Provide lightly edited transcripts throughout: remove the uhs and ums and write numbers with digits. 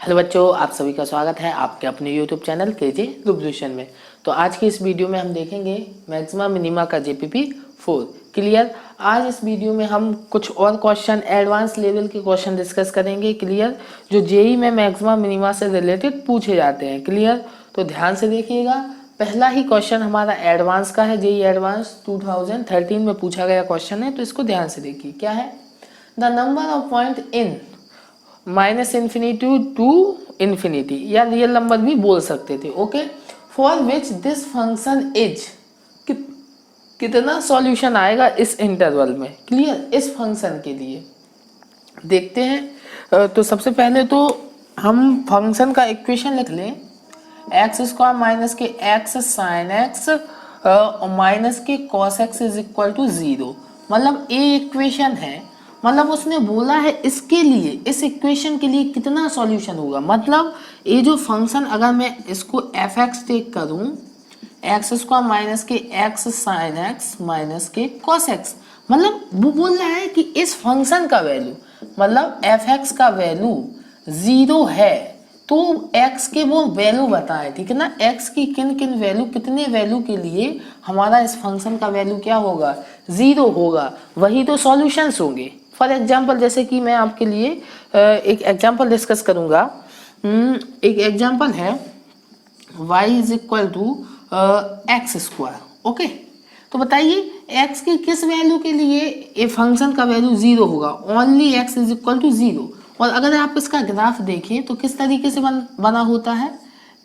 Hello बच्चों, आप सभी का स्वागत है आपके अपने यूट्यूब चैनल केजे रिवोल्यूशन में। तो आज की इस वीडियो में हम देखेंगे मैक्सिमा मिनिमा का जेपीपी 4 क्लियर। आज इस वीडियो में हम कुछ और क्वेश्चन एडवांस लेवल के क्वेश्चन डिस्कस करेंगे क्लियर, जो जेई में मैक्सिमा मिनिमा से रिलेटेड पूछे जाते हैं क्लियर। तो ध्यान से देखिएगा, पहला ही क्वेश्चन हमारा एडवांस का है, जेई एडवांस 2013 में पूछा गया क्वेश्चन है। तो इसको ध्यान से देखिए, क्या है, the number of point in minus infinity to infinity, या रियल नंबर भी बोल सकते थे, okay, for which this function is, कितना सॉल्यूशन आएगा इस इंटरवल में क्लियर, इस फंक्शन के लिए देखते हैं। तो सबसे पहले तो हम फंक्शन का इक्वेशन लिख लें, x square minus k x sine x minus k cos x is equal to 0। मतलब ये इक्वेशन है, मतलब उसने बोला है इसके लिए, इस इक्वेशन के लिए कितना सॉल्यूशन होगा। मतलब ये जो फंक्शन, अगर मैं इसको एफ एक्स टेक करूं, x square minus k x sine x minus k cos x, मतलब वो बोल रहा है कि इस फंक्शन का वैल्यू, मतलब एफ एक्स का वैल्यू 0 है, तो x के वो वैल्यू बताए, ठीक है ना, x की किन किन वैल्यू, कितने वैल्यू के लिए हमारा इस फंक्शन का वैल्यू क्या होगा, 0 होगा, वही तो सॉल्यूशंस होंगे। फॉर एग्जांपल, जैसे कि मैं आपके लिए एक एग्जांपल डिस्कस करूंगा। एक एग्जांपल है y is equal to x square, okay. तो बताइए x की किस वैल्यू के लिए ये फंक्शन का वैल्यू 0 होगा, only x is equal to 0। और अगर आप इसका ग्राफ देखें तो किस तरीके से बना होता है,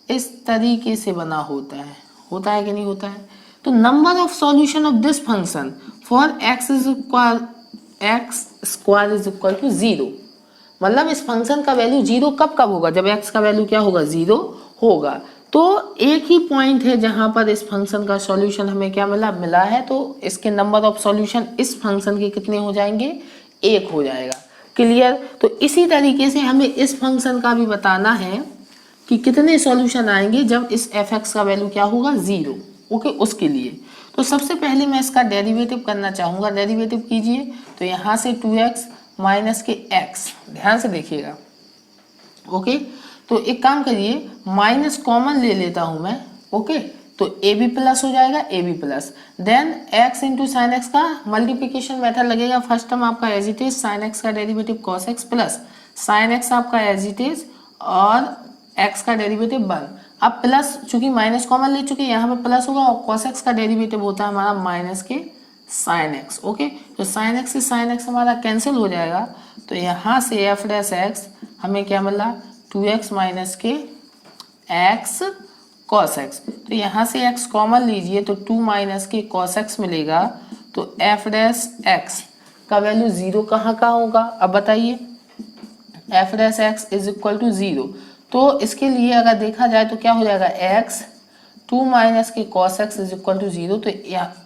इस तरीके से बना होता है कि नहीं होता है। तो number of solution of this function for x square is equal to 0, मतलब इस फंक्शन का वैल्यू 0 कब कब होगा, जब x का वैल्यू क्या होगा, 0 होगा। तो एक ही पॉइंट है जहां पर इस फंक्शन का सॉल्यूशन हमें क्या मिला है, तो इसके नंबर ऑफ सॉल्यूशन इस फंक्शन के कितने हो जाएंगे, 1 हो जाएगा क्लियर। तो इसी तरीके से हमें इस फंक्शन का भी बताना है कि कितने सॉल्यूशन आएंगे जब इस एफ एक्स का वैल्यू क्या होगा, 0, ओके, उसके लिए। तो सबसे पहले मैं इसका डेरिवेटिव करना चाहूँगा, डेरिवेटिव कीजिए। तो यहाँ से 2x माइनस के x, ध्यान से देखिएगा, ओके। तो एक काम करिए, माइनस कॉमन ले लेता हूँ मैं, ओके। तो ए बी प्लस हो जाएगा, A B plus, then x into sine X का मल्टीप्लीकेशन मेथड लगेगा। फर्स्ट टर्म आपका as it is, sine X का derivative cos X plus sine X आपका एज इट इज, और x का डेरिवेटिव 1। अब प्लस, चूंकि माइनस कॉमन ले चुके, यहाँ पे प्लस होगा, और cos x का डेरिवेटिव होता है हमारा माइनस के साइन x, ओके। तो साइन x से साइन x हमारा कैंसिल हो जाएगा। तो यहाँ से एफ डैश एक्स हमें क्या मिला, 2x माइनस के x cos x। तो यहाँ से x कॉमन लीजिए, तो 2 माइनस के cos x मिलेगा। तो एफ डैश एक्स का वैल्यू 0 कहाँ का होगा, अब बताइए, f dash x is equal to 0। तो इसके लिए अगर देखा जाए तो क्या हो जाएगा, x 2 minus k cos x is equal to 0। तो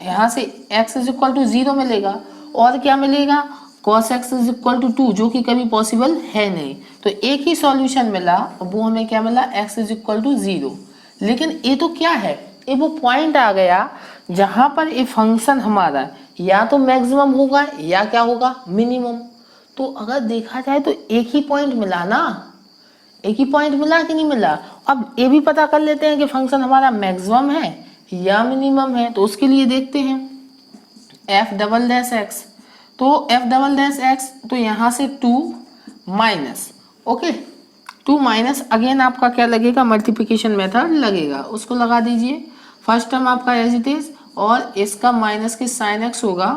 यहाँ से x इज इक्वल टू 0 मिलेगा, और क्या मिलेगा, cos x is equal to 2, जो कि कभी पॉसिबल है नहीं। तो एक ही सॉल्यूशन मिला, वो हमें क्या मिला, x इज इक्वल टू 0। लेकिन ये तो क्या है, ये वो पॉइंट आ गया जहां पर ये फंक्शन हमारा या तो मैक्सिमम होगा या क्या होगा, मिनिमम। तो अगर देखा जाए तो एक ही पॉइंट मिला ना, एक ही पॉइंट मिला कि नहीं मिला। अब ये भी पता कर लेते हैं कि फंक्शन हमारा मैक्सिमम है या मिनिमम है। तो उसके लिए देखते हैं एफ डबल डैश एक्स। तो एफ डबल डैश एक्स, तो यहाँ से 2 माइनस, ओके, 2 माइनस, अगेन आपका क्या लगेगा, मल्टीप्लिकेशन मेथड लगेगा, उसको लगा दीजिए। फर्स्ट टर्म आपका एज इट इज, और इसका माइनस के साइन एक्स होगा,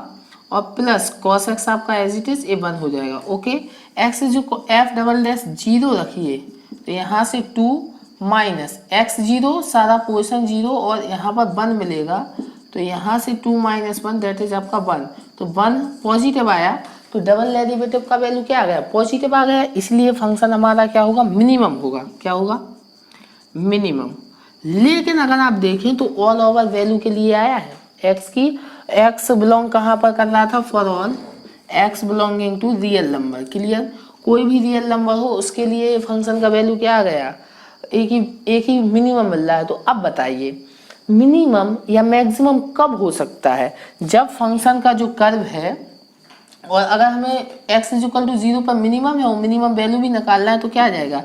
और प्लस कॉस एक्स आपका एज इट इज, ये 1 हो जाएगा, okay. X is F double dash 0 रखिए, तो यहाँ से 2 माइनस एक्स 0, सारा पोर्शन 0, और यहाँ पर 1 मिलेगा। तो यहाँ से 2 माइनस 1 दैट इज आपका 1। तो 1 पॉजिटिव आया, तो डबल डेरिवेटिव का वैल्यू क्या आ गया, पॉजिटिव आ गया, इसलिए फंक्शन हमारा क्या होगा, मिनिमम होगा, क्या होगा, मिनिमम। लेकिन अगर आप देखें तो ऑल ओवर वैल्यू के लिए आया है, एक्स की, एक्स बिलोंग कहाँ पर कर रहा था, for all x belonging to real number, clear. कोई भी रियल नंबर हो उसके लिए फंक्शन का वैल्यू क्या आ गया, एक ही मिनिमम मिल रहा है। तो अब बताइए मिनिमम या मैक्सिमम कब हो सकता है, जब फंक्शन का जो कर्व है, और अगर हमें x इज इक्वल टू 0 पर मिनिमम है और मिनिमम वैल्यू भी निकालना है, तो क्या आ जाएगा,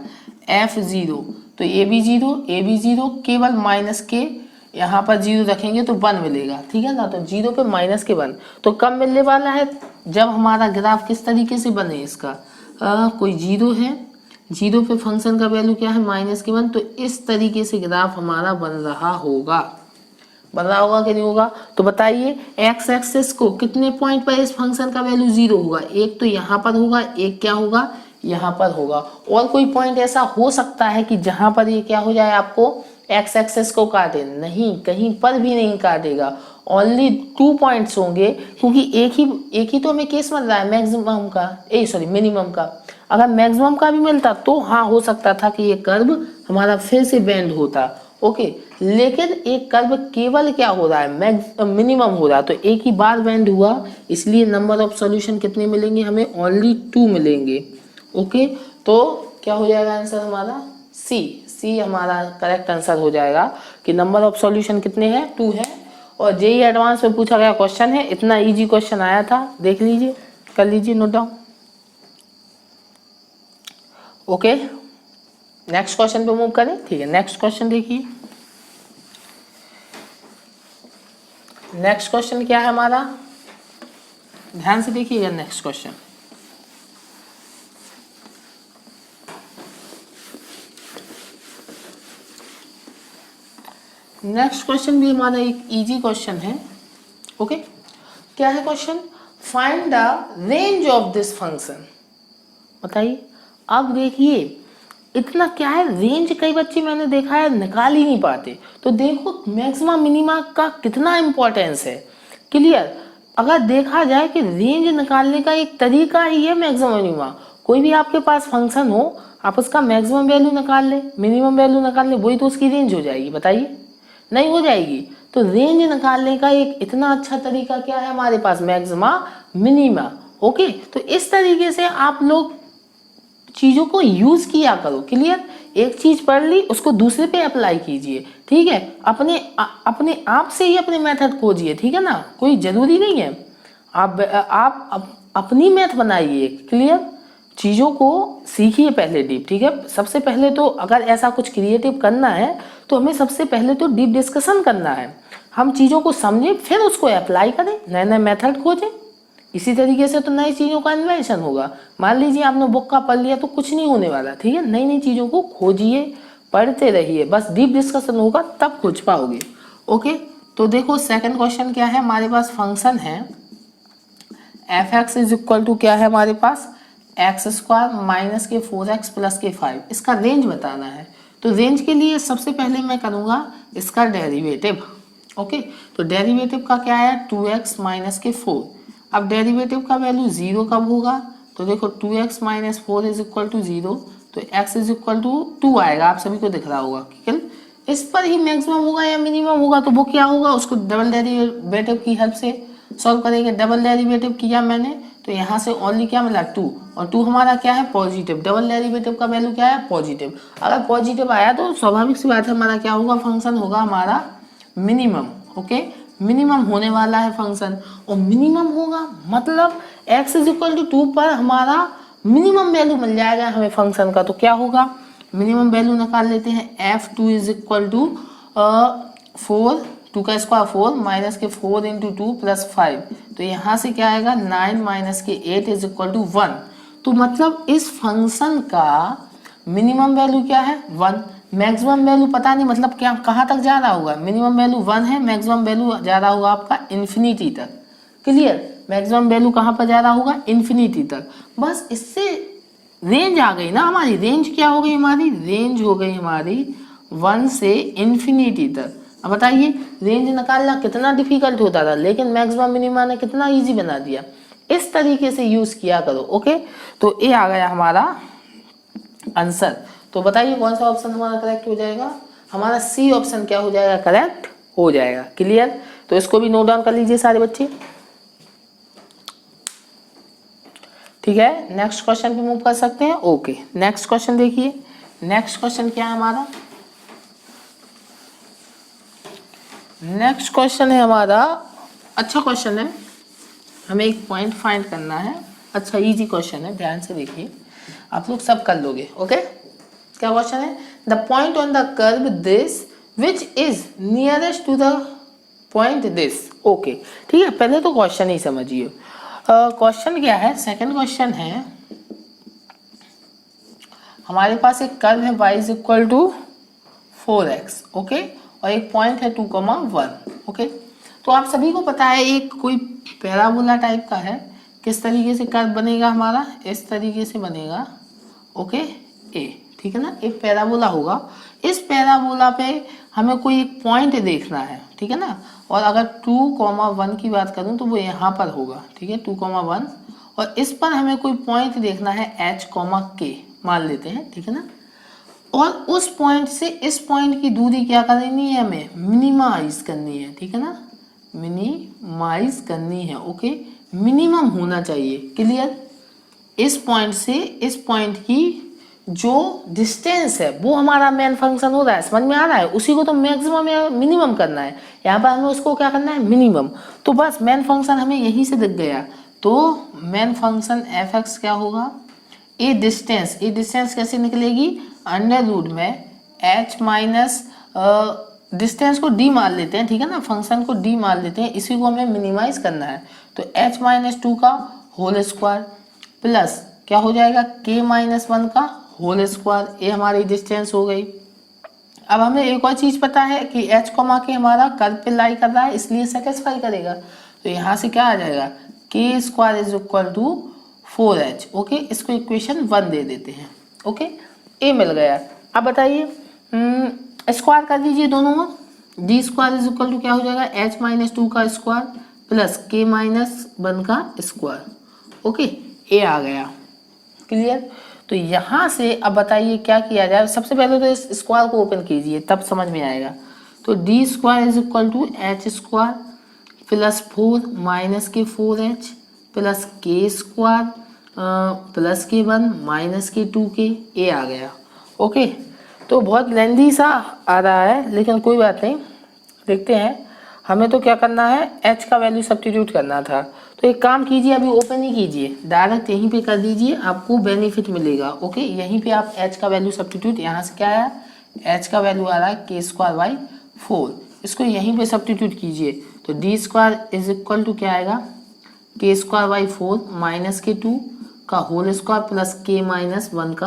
f0, तो ये भी 0, ये भी 0, केवल माइनस के यहाँ पर 0 रखेंगे तो 1 मिलेगा, ठीक है ना। तो 0 पे माइनस के 1, तो कब मिलने वाला है, जब हमारा ग्राफ किस तरीके से बने इसका, कोई 0 है, 0 पे फंक्शन का वैल्यू क्या है माइनस के 1, तो इस तरीके से ग्राफ हमारा बन रहा होगा कि नहीं होगा। तो बताइए एक्स एक्सिस को कितने पॉइंट पर इस फंक्शन का वैल्यू 0 होगा, एक तो यहाँ पर होगा, एक क्या होगा यहाँ पर होगा, और कोई पॉइंट ऐसा हो सकता है कि जहां पर ये क्या हो जाए, आपको एक्स एक्सिस को काटे, नहीं, कहीं पर भी नहीं काटेगा, ओनली 2 पॉइंट्स होंगे, क्योंकि एक ही तो हमें केस मिल रहा है मैक्सिमम का, मिनिमम का। अगर मैक्सिमम का भी मिलता तो हाँ हो सकता था कि ये कर्व हमारा फिर से बेंड होता, ओके। लेकिन एक कर्व केवल क्या हो रहा है, मिनिमम हो रहा है, तो एक ही बार बेंड हुआ, इसलिए नंबर ऑफ सॉल्यूशन कितने मिलेंगे हमें, ओनली 2 मिलेंगे, ओके। तो क्या हो जाएगा आंसर हमारा, सी हमारा करेक्ट आंसर हो जाएगा कि नंबर ऑफ सॉल्यूशन कितने हैं, 2 है। और जेईई एडवांस में पूछा गया क्वेश्चन है, इतना इजी क्वेश्चन आया था, देख लीजिए, कर लीजिए note down, okay. Next question पे मूव करें, ठीक है। नेक्स्ट क्वेश्चन देखिए, नेक्स्ट क्वेश्चन क्या है हमारा, ध्यान से देखिएगा नेक्स्ट क्वेश्चन। नेक्स्ट क्वेश्चन भी हमारा एक इजी क्वेश्चन है, ओके। क्या है question, find the range of this function, बताइए। अब देखिए इतना क्या है, रेंज कई बच्चे मैंने देखा है निकाल ही नहीं पाते, तो देखो मैक्सिमा मिनिमा का कितना इंपॉर्टेंस है, क्लियर। अगर देखा जाए कि रेंज निकालने का एक तरीका ही है मैक्सिमम मिनिमा, कोई भी आपके पास फंक्शन हो, आप उसका मैक्सिमम वैल्यू निकाल ले, मिनिमम वैल्यू निकाल ले, वही तो उसकी रेंज हो जाएगी, बताइए, नहीं हो जाएगी। तो रेंज निकालने का एक इतना अच्छा तरीका क्या है हमारे पास, मैक्सिमा मिनिमा, ओके। तो इस तरीके से आप लोग चीजों को यूज किया करो, क्लियर। एक चीज पढ़ ली उसको दूसरे पे अप्लाई कीजिए, ठीक है। अपने आप से ही अपने मेथड खोजिए, ठीक है ना, कोई जरूरी नहीं है आप अपनी मैथ बनाइए, क्लियर। चीज़ों को सीखिए पहले डीप, ठीक है। सबसे पहले तो अगर ऐसा कुछ क्रिएटिव करना है तो हमें सबसे पहले तो डीप डिस्कशन करना है, हम चीज़ों को समझें फिर उसको अप्लाई करें, नए नए मेथड खोजें, इसी तरीके से तो नई चीज़ों का इन्वेंशन होगा। मान लीजिए आपने बुक का पढ़ लिया तो कुछ नहीं होने वाला, ठीक है। नई नई चीज़ों को खोजिए, पढ़ते रहिए, बस डीप डिस्कशन होगा तब खोज पाओगे, ओके। तो देखो सेकंड क्वेश्चन क्या है हमारे पास, फंक्शन है f x is equal to क्या है हमारे पास, एक्स स्क्वायर माइनस के 4x प्लस के 5, इसका रेंज बताना है। तो रेंज के लिए सबसे पहले मैं करूँगा इसका डेरिवेटिव, ओके। तो डेरिवेटिव का क्या है, 2x माइनस के 4। अब डेरिवेटिव का वैल्यू 0 कब होगा, तो देखो 2x minus 4 is equal to 0, तो x इज इक्वल टू 2 आएगा, आप सभी को दिख रहा होगा, ठीक है। इस पर ही मैक्सिमम होगा या मिनिमम होगा, तो वो क्या होगा, उसको डबल डेरिवेटिव की हेल्प से सॉल्व करेंगे। डबल डेरिवेटिव किया मैंने तो यहाँ से ओनली क्या मिला 2, और 2 हमारा क्या है पॉजिटिव, डबल डेरिवेटिव का वैल्यू क्या है पॉजिटिव। अगर पॉजिटिव आया तो स्वाभाविक सी बात है हमारा क्या होगा, फंक्शन होगा हमारा मिनिमम, ओके। मिनिमम होने वाला है फंक्शन, और मिनिमम होगा मतलब x इज इक्वल टू 2 पर हमारा मिनिमम वैल्यू मिल जाएगा हमें फंक्शन का। तो क्या होगा, मिनिमम वैल्यू निकाल लेते हैं, f2 इज इक्वल टू 4, 2 का स्क्वायर 4 माइनस के 4 इंटू 2 प्लस 5, तो यहाँ से क्या आएगा 9 माइनस के 8 इज इक्वल टू 1। तो मतलब इस फंक्शन का मिनिमम वैल्यू क्या है 1, मैक्सिमम वैल्यू पता नहीं, मतलब क्या कहाँ तक जा रहा होगा, मिनिमम वैल्यू 1 है, मैक्सिमम वैल्यू जा रहा होगा आपका इन्फिनिटी तक, क्लियर। मैक्सिमम वैल्यू कहाँ पर जा रहा होगा, इन्फिनिटी तक। बस इससे रेंज आ गई ना हमारी, रेंज क्या हो गई हमारी, रेंज हो गई हमारी 1 से इन्फिनिटी तक। अब बताइए रेंज निकालना कितना डिफिकल्ट होता था, लेकिन मैक्सिमम मिनिमम ने कितना इजी बना दिया। इस तरीके से यूज किया करो, ओके। तो ये आ गया हमारा आंसर। तो बताइए कौन सा ऑप्शन हमारा करेक्ट हो जाएगा, हमारा सी ऑप्शन क्या हो जाएगा, करेक्ट हो जाएगा, क्लियर। तो इसको भी नोट डाउन कर लीजिए सारे बच्चे, ठीक है। नेक्स्ट क्वेश्चन पे मूव कर सकते हैं, ओके। नेक्स्ट क्वेश्चन देखिए, नेक्स्ट क्वेश्चन क्या है हमारा, नेक्स्ट क्वेश्चन है हमारा, अच्छा क्वेश्चन है, हमें एक पॉइंट फाइंड करना है, अच्छा इजी क्वेश्चन है, ध्यान से देखिए, आप लोग सब कर लोगे, ओके, क्या क्वेश्चन है, the point on the curve this which is nearest to the point this. Okay ठीक है, पहले तो क्वेश्चन ही समझिए। क्वेश्चन क्या है, सेकंड क्वेश्चन है हमारे पास एक कर्व है y is equal to 4x, okay, और एक पॉइंट है 2,1, ओके। तो आप सभी को पता है एक कोई पैराबोला टाइप का है, किस तरीके से कर्व बनेगा हमारा, इस तरीके से बनेगा, ओके, ए, ठीक है ना, एक पैराबोला होगा। इस पैराबोला पे हमें कोई एक पॉइंट देखना है, ठीक है ना, और अगर 2,1 की बात करूं तो वो यहाँ पर होगा, ठीक है, 2,1, और इस पर हमें कोई पॉइंट देखना है h, k मान लेते हैं, ठीक है ना, और उस पॉइंट से इस पॉइंट की दूरी क्या करनी है, हमें मिनिमाइज करनी है, ठीक है ना, मिनिमाइज करनी है, ओके, मिनिमम होना चाहिए, क्लियर। इस पॉइंट से इस पॉइंट की जो डिस्टेंस है वो हमारा मेन फंक्शन हो रहा है, समझ में आ रहा है, उसी को तो मैक्सिमम या मिनिमम करना है, यहाँ पर हमें उसको क्या करना है, मिनिमम। तो बस मेन फंक्शन हमें यहीं से दिख गया, तो मेन फंक्शन एफ एक्स क्या होगा, ए डिस्टेंस कैसे निकलेगी, अंडर रूट में h माइनस डिस्टेंस को d मान लेते हैं, ठीक है ना, फंक्शन को d मान लेते हैं, इसी को हमें मिनिमाइज करना है, तो h माइनस 2 का होल स्क्वायर प्लस क्या हो जाएगा k माइनस 1 का होल स्क्वायर, ये हमारी डिस्टेंस हो गई। अब हमें एक और चीज पता है कि h कॉमा के हमारा कर्व पे लाई कर रहा है, इसलिए सेटिस्फाई करेगा, तो यहाँ से क्या आ जाएगा, k square is equal to 4h, okay, इसको इक्वेशन 1 दे देते हैं, ओके, ए मिल गया। अब बताइए स्क्वायर कर दीजिए दोनों में, D square is equal to क्या हो जाएगा, h माइनस 2 का स्क्वायर प्लस k माइनस 1 का स्क्वायर, ओके, ए आ गया, क्लियर। तो यहाँ से अब बताइए क्या किया जाए, सबसे पहले तो इस स्क्वायर को ओपन कीजिए तब समझ में आएगा। तो D square is equal to h square plus 4 minus k 4h plus के स्क्वायर प्लस के 1 माइनस के 2k, ए आ गया, ओके। तो बहुत लेंदी सा आ रहा है लेकिन कोई बात नहीं, देखते हैं। हमें तो क्या करना है, h का वैल्यू सब्स्टिट्यूट करना था, तो एक काम कीजिए, अभी ओपन ही कीजिए, डायरेक्ट यहीं पे कर दीजिए, आपको बेनिफिट मिलेगा, ओके। यहीं पे आप h का वैल्यू सब्स्टिट्यूट, यहाँ से क्या आया, h का वैल्यू आ रहा है k स्क्वायर बाई 4, इसको यहीं पे सब्स्टिट्यूट कीजिए, तो D square is equal to क्या आएगा, k square by 4 minus k 2 का whole square plus k minus 1 का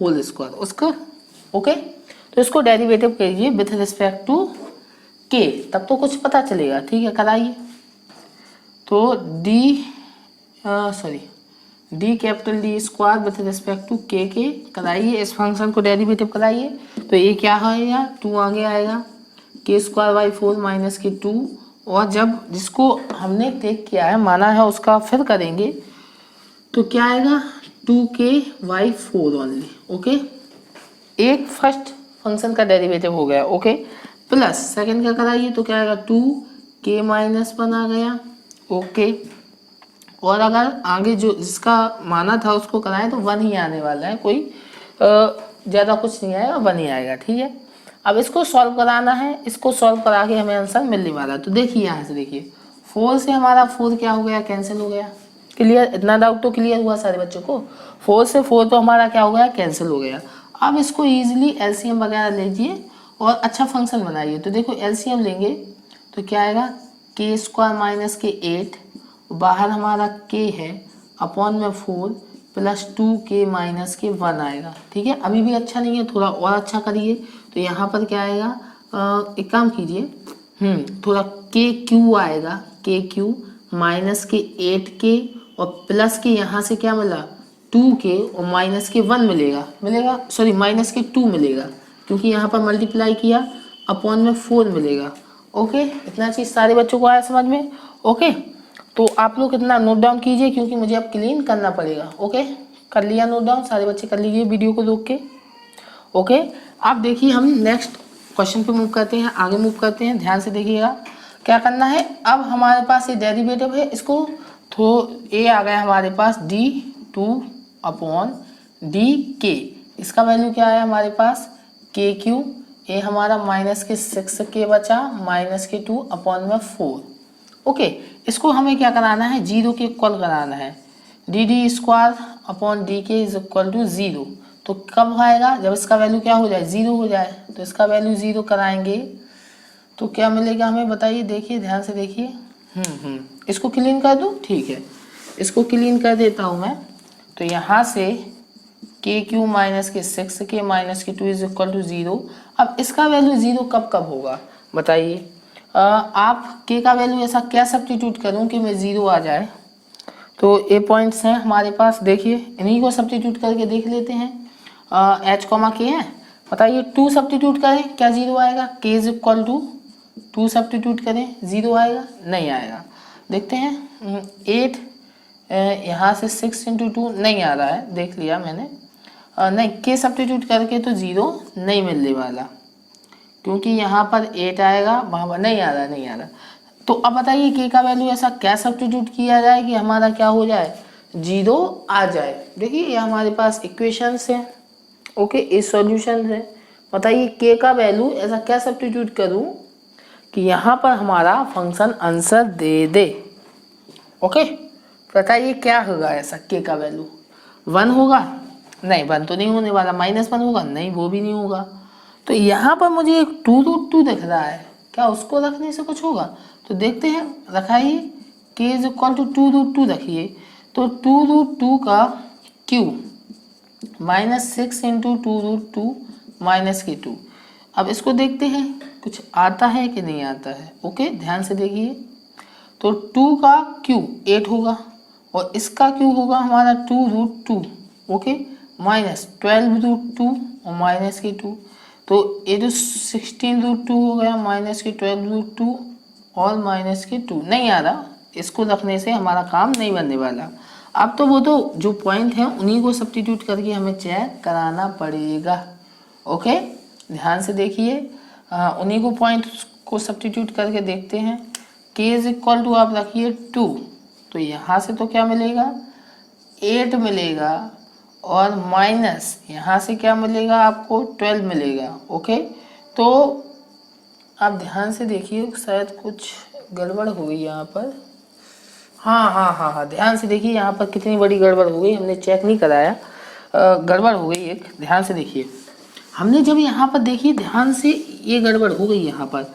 होल स्क्वायर, उसका, ओके। तो इसको डेरिवेटिव कीजिए विथ रिस्पेक्ट टू k, तब तो कुछ पता चलेगा, ठीक है, कराइए। तो D capital D square with respect to k कराइए, इस फंक्शन को डेरिवेटिव कराइए, तो ये क्या आएगा, 2 आगे आएगा, k square by 4 minus k 2, और जब जिसको हमने टेक किया है माना है उसका फिर करेंगे, तो क्या आएगा 2k/4 ओनली, ओके। एक फर्स्ट फंक्शन का डेरिवेटिव हो गया, ओके, प्लस सेकंड का कराइए तो क्या आएगा 2k माइनस 1 आ गया, ओके। और अगर आगे जो जिसका माना था उसको कराएं तो 1 ही आने वाला है, कोई ज़्यादा कुछ नहीं आएगा, 1 ही आएगा, ठीक है। अब इसको सॉल्व कराना है, इसको सॉल्व करा के हमें आंसर मिलने वाला है। तो देखिए यहाँ से देखिए 4 से हमारा 4 क्या हो गया, कैंसिल हो गया, क्लियर, इतना डाउट तो क्लियर हुआ सारे बच्चों को। 4 से 4 तो हमारा क्या हो गया, कैंसिल हो गया। अब इसको ईजिली एलसीएम वगैरह लीजिए और अच्छा फंक्शन बनाइए। तो देखो एलसीएम लेंगे तो क्या आएगा, k स्क्वायर माइनस के 8, बाहर हमारा k है अपॉन में 4 प्लस 2k माइनस के 1 आएगा, ठीक है। अभी भी अच्छा नहीं है, थोड़ा और अच्छा करिए। तो यहाँ पर क्या आएगा, एक काम कीजिए, थोड़ा k क्यू आएगा, k क्यू माइनस के 8k और प्लस के यहाँ से क्या मिला 2k और माइनस के 1 मिलेगा सॉरी माइनस के 2 मिलेगा, क्योंकि यहाँ पर मल्टीप्लाई किया अपॉन में 4 मिलेगा, ओके। इतना चीज़ सारे बच्चों को आया समझ में, ओके। तो आप लोग इतना नोट डाउन कीजिए क्योंकि मुझे अब क्लीन करना पड़ेगा, ओके। कर लिया नोट डाउन, सारे बच्चे कर लीजिए वीडियो को रोक के, ओके। अब देखिए हम नेक्स्ट क्वेश्चन पे मूव करते हैं, आगे मूव करते हैं, ध्यान से देखिएगा क्या करना है। अब हमारे पास ये डेरिवेटिव है, इसको ए आ गया हमारे पास d2 अपॉन dk, इसका वैल्यू क्या है हमारे पास के क्यू, ए हमारा माइनस के 6k बचा माइनस के 2 अपॉन में 4, ओके। इसको हमें क्या कराना है, 0 के इक्वल कराना है, D D square upon D के इज इक्वल टू 0। तो कब आएगा, जब इसका वैल्यू क्या हो जाए, 0 हो जाए। तो इसका वैल्यू 0 कराएंगे तो क्या मिलेगा हमें, बताइए, देखिए ध्यान से देखिए। इसको क्लीन कर दूँ, ठीक है, इसको क्लीन कर देता हूँ मैं। तो यहाँ से के क्यू माइनस के 6k minus k 2 is equal to 0। अब इसका वैल्यू 0 कब कब होगा बताइए। आप के का वैल्यू ऐसा क्या सब्स्टिट्यूट करूँ कि मैं 0 आ जाए। तो ये पॉइंट्स हैं हमारे पास, देखिए इन्हीं को सब्स्टिट्यूट करके देख लेते हैं। एच कॉमा के है, बताइए 2 सब्स्टिट्यूट करें क्या 0 आएगा, के इज इक्वल टू 2 सब्स्टिट्यूट करें 0 आएगा, नहीं आएगा। देखते हैं 8 यहाँ से 6 इंटू 2 नहीं आ रहा है, देख लिया मैंने। नहीं, के सब्स्टिट्यूट करके तो 0 नहीं मिलने वाला, क्योंकि यहाँ पर 8 आएगा, वहाँ पर नहीं आ रहा। तो अब बताइए के का वैल्यू ऐसा क्या सब्स्टिट्यूट किया जाए कि हमारा क्या हो जाए, 0 आ जाए। देखिए ये हमारे पास इक्वेशंस हैं, ओके, ये सॉल्यूशन है। बताइए के का वैल्यू ऐसा क्या सब्स्टिट्यूट करूँ कि यहाँ पर हमारा फंक्शन आंसर दे दे। ओके, बताइए क्या होगा ऐसा, के का वैल्यू 1 होगा, नहीं 1 तो नहीं होने वाला, -1 होगा, नहीं वो भी नहीं होगा। तो यहाँ पर मुझे एक 2√2 दिख रहा है, क्या उसको रखने से कुछ होगा, तो देखते हैं, रखाइए के इज इक्वल टू 2√2 रखिए। तो 2√2 का क्यू -6 इंटू 2√2 माइनस के 2। अब इसको देखते हैं कुछ आता है कि नहीं आता है। ओके, ध्यान से देखिए। तो 2 का क्यू 8 होगा और इसका क्यू होगा हमारा 2√2, ओके, माइनस 12√2 और माइनस के 2। तो ये जो 16√2 हो गया, माइनस के 12√2 और माइनस के 2 नहीं आ रहा, इसको रखने से हमारा काम नहीं बनने वाला। अब तो वो तो जो पॉइंट है उन्हीं को सब्स्टिट्यूट करके हमें चेक कराना पड़ेगा। ओके, ध्यान से देखिए, उन्हीं को पॉइंट को सब्स्टिट्यूट करके देखते हैं। के इज इक्वल टू आप रखिए 2, तो यहाँ से तो क्या मिलेगा, 8 मिलेगा और माइनस यहाँ से क्या मिलेगा आपको, 12 मिलेगा। ओके, तो आप ध्यान से देखिए, शायद कुछ गड़बड़ हो गई यहाँ पर। हाँ, ध्यान से देखिए यहाँ पर कितनी बड़ी गड़बड़ हो गई, हमने चेक नहीं कराया, गड़बड़ हो गई एक। ध्यान से देखिए, हमने जब यहाँ पर देखिए ध्यान से, ये गड़बड़ हो गई यहाँ पर।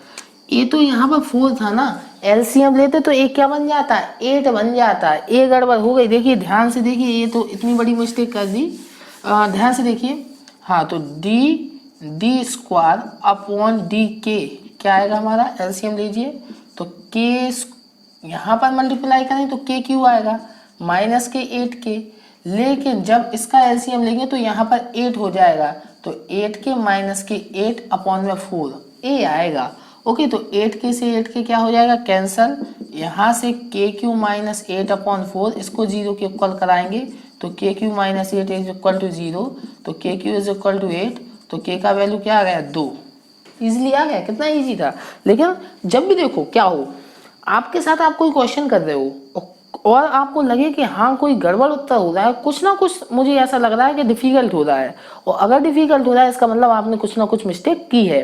ये तो यहाँ पर 4 था ना, एलसीएम लेते तो एक क्या बन जाता है, 8 बन जाता है। ये गड़बड़ हो गई, देखिए ध्यान से देखिए, ये तो इतनी बड़ी मिस्टेक कर दी। ध्यान से देखिए, हाँ, तो डी स्क्वायर अपॉन डी के क्या आएगा हमारा, एलसीएम लीजिए। तो के यहाँ पर मल्टीप्लाई करें तो के क्यू आएगा, माइनस के 8k, लेकिन जब इसका एलसीएम लेंगे तो यहाँ पर 8 हो जाएगा। तो 8k माइनस के 8 अपॉन में 4 ए आएगा। ओके, तो 8k से 8k क्या हो जाएगा, कैंसल। यहाँ से के क्यू माइनस 8 अपॉन 4 इसको 0 के इक्वल कराएंगे, तो k cube minus 8 is equal to 0, तो k Q is equal to 8। तो के का वैल्यू क्या आ गया, 2। इजिली आ गया, कितना इजी था। लेकिन जब भी देखो क्या हो, आपके साथ आप कोई क्वेश्चन कर रहे हो और आपको लगे कि हाँ कोई गड़बड़ उत्तर हो रहा है, कुछ ना कुछ मुझे ऐसा लग रहा है कि डिफिकल्ट हो रहा है, और अगर डिफिकल्ट हो रहा है इसका मतलब आपने कुछ ना कुछ मिस्टेक की है।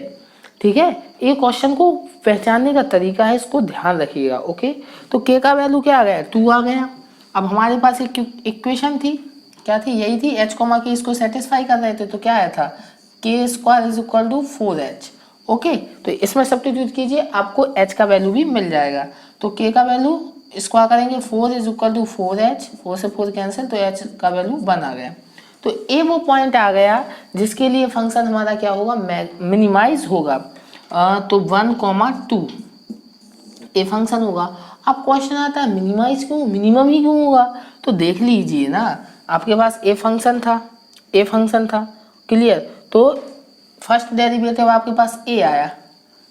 ठीक है, ये क्वेश्चन को पहचानने का तरीका है, इसको ध्यान रखिएगा। ओके, तो के का वैल्यू क्या आ गया, 2 आ गया। अब हमारे पास एक इक्वेशन थी, क्या थी, यही थी, एच कॉमा के, इसको सेटिस्फाई कर रहे थे, तो क्या आया था, k square is equal to 4h। Okay, तो इसमें सब्स्टिट्यूट कीजिए, आपको h का वैल्यू भी मिल जाएगा। तो k का वैल्यू स्क्वायर करेंगे, 4 इज इक्वल टू 4h, 4 से 4 कैंसिल, तो h का वैल्यू 1 आ गया। तो ये वो पॉइंट आ गया जिसके लिए फंक्शन हमारा क्या होगा, मिनिमाइज होगा। तो 1,2 ये फंक्शन होगा। अब क्वेश्चन आता है मिनिमाइज क्यों, मिनिमम ही क्यों होगा, तो देख लीजिए ना, आपके पास ए फंक्शन था, क्लियर। तो फर्स्ट डेरिवेटिव आपके पास ए आया,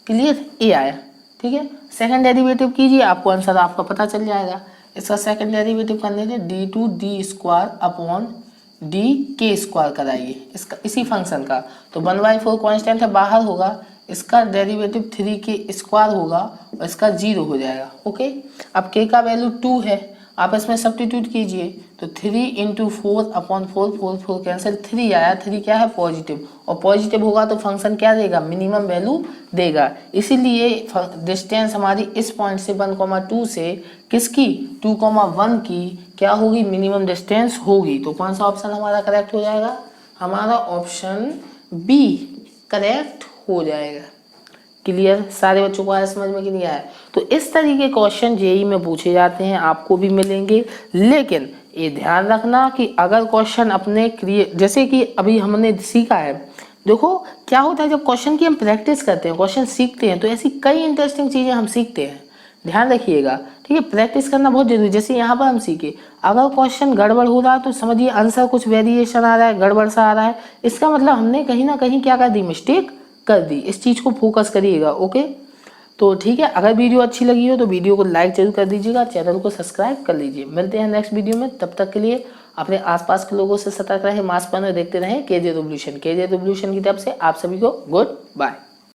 क्लियर, ए आया, ठीक है। सेकंड डेरिवेटिव कीजिए, आपको आंसर आपका पता चल जाएगा। इसका सेकंड डेरिवेटिव करने से d2 स्क्वायर अपॉन डी के स्क्वायर कराइए इसका, इसी फंक्शन का। तो 1/4 कॉन्स्टेंट है, बाहर होगा, इसका डेरिवेटिव 3 के स्क्वायर होगा और इसका 0 हो जाएगा। ओके, अब के का वैल्यू 2 है, आप इसमें सब्स्टिट्यूट कीजिए, तो 3 इंटू 4 अपॉन 4, 4 कैंसिल, 3 आया, 3 क्या है, पॉजिटिव, और पॉजिटिव होगा तो फंक्शन क्या देगा, मिनिमम वैल्यू देगा। इसीलिए डिस्टेंस हमारी इस पॉइंट से 1,2 से किसकी, 2,1 की क्या होगी, मिनिमम डिस्टेंस होगी। तो कौन सा ऑप्शन हमारा करेक्ट हो जाएगा, हमारा ऑप्शन बी करेक्ट हो जाएगा। क्लियर, सारे बच्चों को आया समझ में कि नहीं आया? तो इस तरीके क्वेश्चन जेईई में पूछे जाते हैं, आपको भी मिलेंगे। लेकिन ये ध्यान रखना कि अगर क्वेश्चन अपने जैसे कि अभी हमने सीखा है, देखो क्या होता है जब क्वेश्चन की हम प्रैक्टिस करते हैं, क्वेश्चन सीखते हैं, तो ऐसी कई इंटरेस्टिंग चीजें हम सीखते हैं। ध्यान रखिएगा, ठीक है, प्रैक्टिस करना बहुत जरूरी है। जैसे यहाँ पर हम सीखे, अगर क्वेश्चन गड़बड़ हो रहा है तो समझिए आंसर कुछ वेरिएशन आ रहा है, गड़बड़ सा आ रहा है, इसका मतलब हमने कहीं ना कहीं क्या कर दी, मिस्टेक कर दी। इस चीज को फोकस करिएगा। ओके, तो ठीक है, अगर वीडियो अच्छी लगी हो तो वीडियो को लाइक जरूर कर दीजिएगा, चैनल को सब्सक्राइब कर लीजिए। मिलते हैं नेक्स्ट वीडियो में, तब तक के लिए अपने आसपास के लोगों से सतर्क रहें, मास्क पहने, देखते रहें केजे रिवोल्यूशन। केजे रिवोल्यूशन की तरफ से आप सभी को गुड बाय।